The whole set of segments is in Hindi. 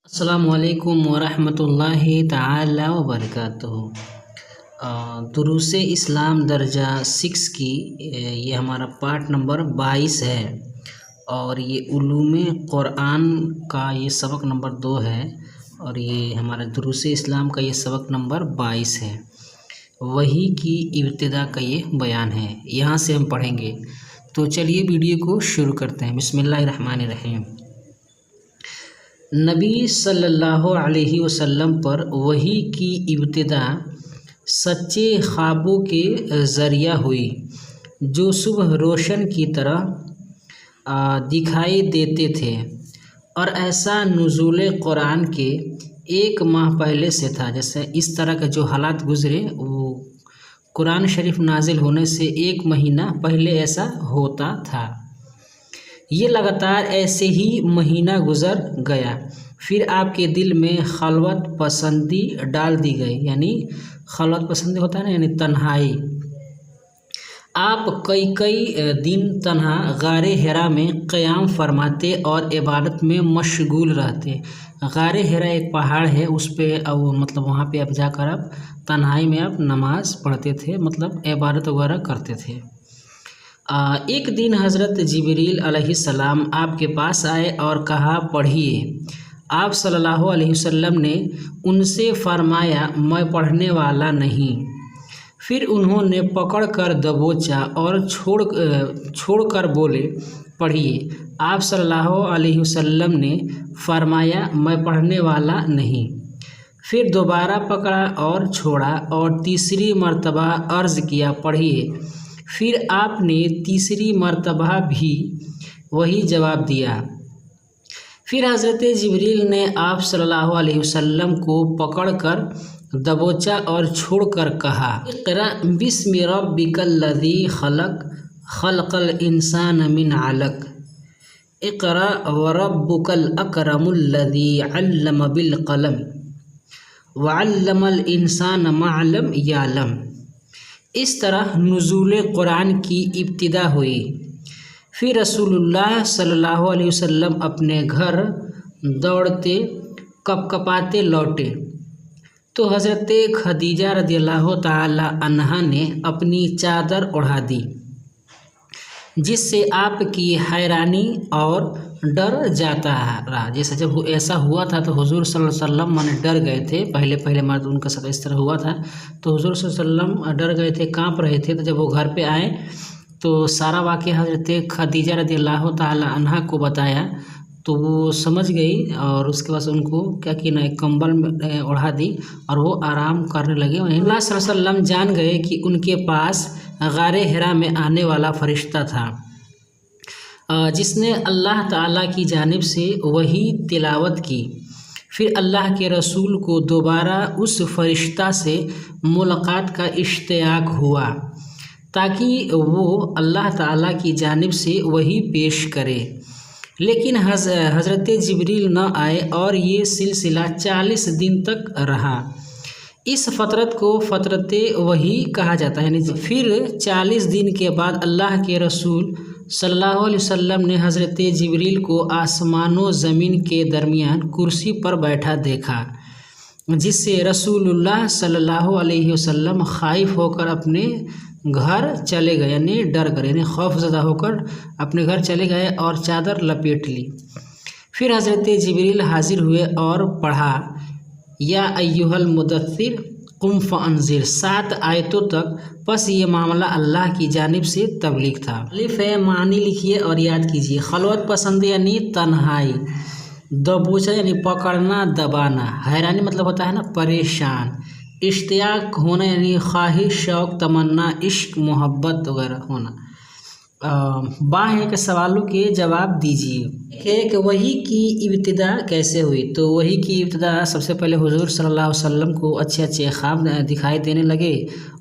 अस्सलामुअलैकुम वरहमतुल्लाहि ताला वबरकातुहू। दुरूस इस्लाम दर्जा 6 की ये हमारा पार्ट नंबर 22 है और ये उलूम क़ुरान का ये सबक नंबर 2 है और ये हमारा दुरूस इस्लाम का ये सबक नंबर 22 है। वही की इब्तिदा का ये बयान है, यहाँ से हम पढ़ेंगे। तो चलिए वीडियो को शुरू करते हैं। बिस्मिल्लाहिर्रहमानिर्रहीम। नबी सल्लल्लाहु अलैहि वसल्लम पर वही की इब्तिदा सच्चे ख्वाबों के ज़रिया हुई जो सुबह रोशन की तरह दिखाई देते थे, और ऐसा नुज़ूल क़ुरान के 1 माह पहले से था। जैसे इस तरह के जो हालात गुज़रे वो कुरान शरीफ नाजिल होने से 1 महीना पहले ऐसा होता था। ये लगातार ऐसे ही महीना गुज़र गया। फिर आपके दिल में खलवत पसंदी डाल दी गई, यानी खलवत पसंदी होता है ना, यानी तन्हाई। आप कई दिन तन्हा गारे हिरा में क़याम फरमाते और इबादत में मशगूल रहते। गारे हिरा एक पहाड़ है, उस पे मतलब वहाँ पे आप जाकर आप तन्हाई में आप नमाज़ पढ़ते थे, मतलब इबादत वगैरह करते थे। एक दिन हज़रत जिब्रील अलैहिस्सलाम आपके पास आए और कहा, पढ़िए। आप सल्लल्लाहु अलैहि वसल्लम ने उनसे फरमाया, मैं पढ़ने वाला नहीं। फिर उन्होंने पकड़ कर दबोचा और छोड़कर बोले, पढ़िए। आप सल्लल्लाहु अलैहि वसल्लम ने फरमाया, मैं पढ़ने वाला नहीं। फिर दोबारा पकड़ा और छोड़ा और तीसरी मर्तबा अर्ज़ किया, पढ़िए। फिर आपने तीसरी मर्तबा भी वही जवाब दिया। फिर हज़रत जिब्रील ने आप सल्लल्लाहु अलैहि वसल्लम को पकड़कर दबोचा और छोड़कर कहा, इक़रा बिस्मि रब्बिकल्लज़ी खलक़ खलक़ल इंसान मिन अलक़ इक़रा व रब्बुकल अकरमुल्लज़ी अल्लम बिल क़लम व अल्लमल इंसान मा लम यअलम। इस तरह नुज़ूल क़ुरान की इब्तिदा हुई। फिर रसूलुल्लाह सल्लल्लाहु अलैहि वसल्लम अपने घर दौड़ते कपकपाते लौटे तो हज़रत खदीजा रज़ियल्लाहु ताला अन्हा ने अपनी चादर ओढ़ा दी, जिससे आपकी हैरानी और डर जाता रहा। जैसे जब ऐसा हुआ था तो हुज़ूर सल्लल्लाहु अलैहि वसल्लम माने डर गए थे। पहले मर्द उनका साथ इस तरह हुआ था तो हुज़ूर सल्लल्लाहु अलैहि वसल्लम डर गए थे, कांप रहे थे। तो जब वो घर पे आए तो सारा वाक़या हज़रत खदीजा रज़ियल्लाहु ताला अन्हा को बताया तो वो समझ गई और उसके बाद उनको क्या किया ना, एक कंबल में ओढ़ा दी और वो आराम करने लगे। अल्लाह सल्लल्लाहु अलैहि वसल्लम जान गए कि उनके पास गारे हिरा में आने वाला फ़रिश्ता था, जिसने अल्लाह ताला की जानिब से वही तिलावत की। फिर अल्लाह के रसूल को दोबारा उस फ़रिश्ता से मुलाकात का इश्तियाक हुआ ताकि वो अल्लाह ताला की जानिब से वही पेश करे, लेकिन हज़रत जिब्रील न आए और ये सिलसिला 40 दिन तक रहा। इस फ़तरत को फ़तरत वही कहा जाता है। फिर 40 दिन के बाद अल्लाह के रसूल सल्लल्लाहु अलैहि वसल्लम ने हज़रत जिब्रील को आसमान व ज़मीन के दरमियान कुर्सी पर बैठा देखा, जिससे रसूलुल्लाह सल्लल्लाहु अलैहि वसल्लम ख़ाइफ होकर अपने घर चले गए, यानी डर गए, यानी खौफज़दा होकर अपने घर चले गए और चादर लपेट ली। फिर हज़रत जिब्रील हाजिर हुए और पढ़ा, या अय्युहल मुदस्सिर कुम फ़अंज़िर, 7 आयतों तक। बस ये मामला अल्लाह की जानिब से तबलीग था। अलिफ मानी लिखिए और याद कीजिए। खलवत पसंद यानी तन्हाई, दबोचा यानी पकड़ना दबाना, हैरानी मतलब होता है ना परेशान, इश्तियाक होना यानी ख्वाहिश शौक़ तमन्ना इश्क मोहब्बत वगैरह होना। बाह के सवालों के जवाब दीजिए कि वही की इब्तिदा कैसे हुई। तो वही की इब्तिदा सबसे पहले हुज़ूर सल्लल्लाहु अलैहि वसल्लम को अच्छे ख्वाब दिखाई देने लगे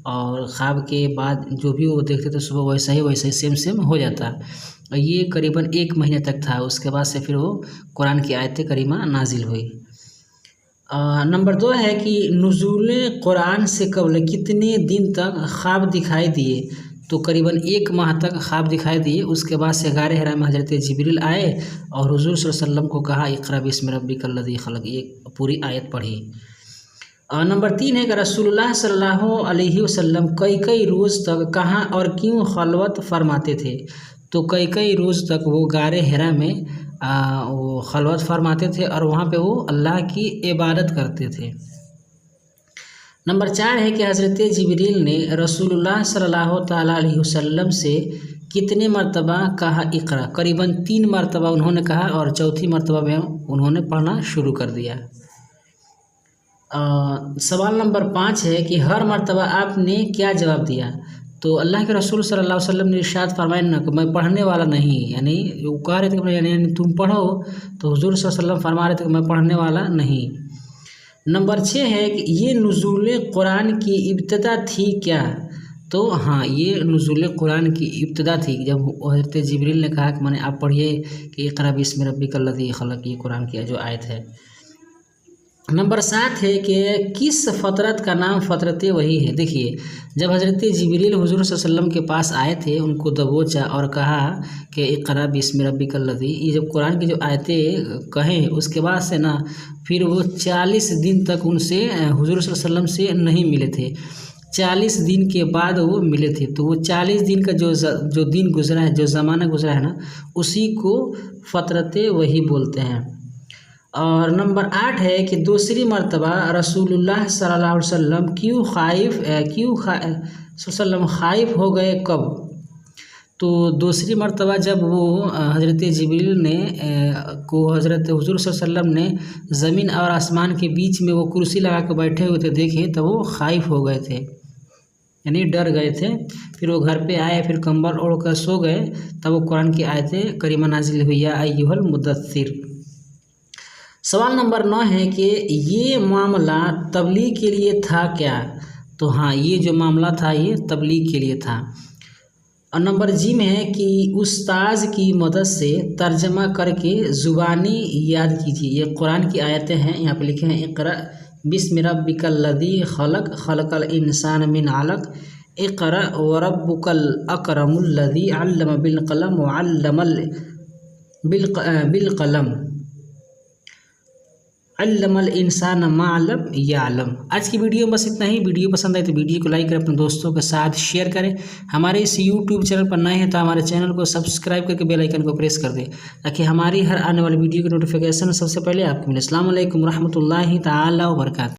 और ख्वाब के बाद जो भी वो देखते थे सुबह वैसा ही सेम हो जाता। ये करीबन 1 महीने तक था। उसके बाद से फिर वो कुरान की आयत करीमा नाजिल हुई। नंबर 2 है कि नुज़ूल क़ुरान से कबल कितने दिन तक ख्वाब दिखाई दिए। तो करीबन 1 माह तक ख्वाब दिखाई दिए। उसके बाद से गारे हिरा में हज़रत जिब्रील आए और हुज़ूर सल्लल्लाहु अलैहि वसल्लम को कहा इक़रा बिस्मि रब्बिकल लज़ी ख़लक़, ये पूरी आयत पढ़ी। नंबर 3 है कि रसूलुल्लाह सल्लल्लाहु अलैहि वसल्लम कई रोज़ तक कहाँ और क्यों खलवत फरमाते थे। तो कई रोज़ तक वो गारे हिरा में वो खलवत फरमाते थे और वहाँ पे वो अल्लाह की इबादत करते थे। नंबर 4 है कि हज़रत जिब्रील ने रसूलुल्लाह सल्लल्लाहु ताला अलैहि वसल्लम से कितने मरतबा कहा इक़रा। करीबन 3 मरतबा उन्होंने कहा और चौथी मरतबा में उन्होंने पढ़ना शुरू कर दिया। सवाल नंबर 5 है कि हर मरतबा आपने क्या जवाब दिया। तो अल्लाह के रसूल सल्लल्लाहु अलैहि वसल्लम ने इरशाद फरमाया ना कि मैं पढ़ने वाला नहीं, यानी वो कह रहे थे कि यानी तुम पढ़ो, तो हुज़ूर सल्लल्लाहु अलैहि वसल्लम फरमा रहे थे कि मैं पढ़ने वाला नहीं। नंबर 6 है कि ये नुज़ूल कुरान की इब्तिदा थी क्या। तो हाँ, ये नुज़ूल कुरान की इब्तिदा थी जब हज़रत जिब्रील ने कहा कि मैंने आप पढ़िए कि इक़रा बिस्मि रब्बिकल लज़ी ख़लक़, ये कुरान की जो आयत है। नंबर 7 है कि किस फ़तरत का नाम फ़तरत वही है। देखिए, जब हज़रत जिब्रील हुज़ूर सल्लल्लाहु अलैहि वसल्लम के पास आए थे, उनको दबोचा और कहा कि इक़रा बिस्मि रब्बिकल लज़ी, ये जब कुरान की जो आयतें कहें उसके बाद से ना फिर वो 40 दिन तक उनसे हुज़ूर सल्लल्लाहु अलैहि वसल्लम से नहीं मिले थे। 40 दिन के बाद वो मिले थे। तो वो 40 दिन का जो दिन गुज़रा है, जो ज़माना गुज़रा है ना, उसी को फ़तरत वही बोलते हैं। और नंबर 8 है कि दूसरी मरतबा रसूलुल्लाह सल्लल्लाहु अलैहि वसल्लम क्यों खाइफ हो गए कब। तो दूसरी मरतबा जब वो हज़रत जिब्रील ने को हज़रत हुज़ूर सल्लल्लाहु अलैहि वसल्लम ने ज़मीन और आसमान के बीच में वो कुर्सी लगा के बैठे हुए थे, देखे तब वो खाइफ हो गए थे, यानी डर गए थे। फिर वो घर पे आए, फिर कंबल ओढ़ कर सो गए, तब वो कुरान की आयतें करीमा नाजिल हुई, या अय्युहल मुद्दस्सिर। सवाल नंबर 9 है कि ये मामला तबलीग के लिए था क्या। तो हाँ, ये जो मामला था ये तबलीग के लिए था। और नंबर जी में है कि उस्ताज की मदद से तर्जमा करके ज़ुबानी याद कीजिए। ये कुरान की आयतें हैं, यहाँ पे लिखे हैं इक़रा बिस्मि रब्बिकल लज़ी ख़लक़ ख़लक़ल इंसान मिन अलक़ इक़रा व रब्बुकल अकरमुल लज़ी अल्लम बिल क़लम व अल्लमल बिल क़लम अल्लमल इंसान मा लम यालम। आज की वीडियो में बस इतना ही। वीडियो पसंद आए तो वीडियो को लाइक करें, अपने दोस्तों के साथ शेयर करें। हमारे इस यूट्यूब चैनल पर नए हैं तो हमारे चैनल को सब्सक्राइब करके बेल आइकन को प्रेस कर दें, ताकि हमारी हर आने वाली वीडियो की नोटिफिकेशन सबसे पहले आपको मिले। अस्सलाम वालेकुम रहमतुल्लाहि ताला व बरकातहू।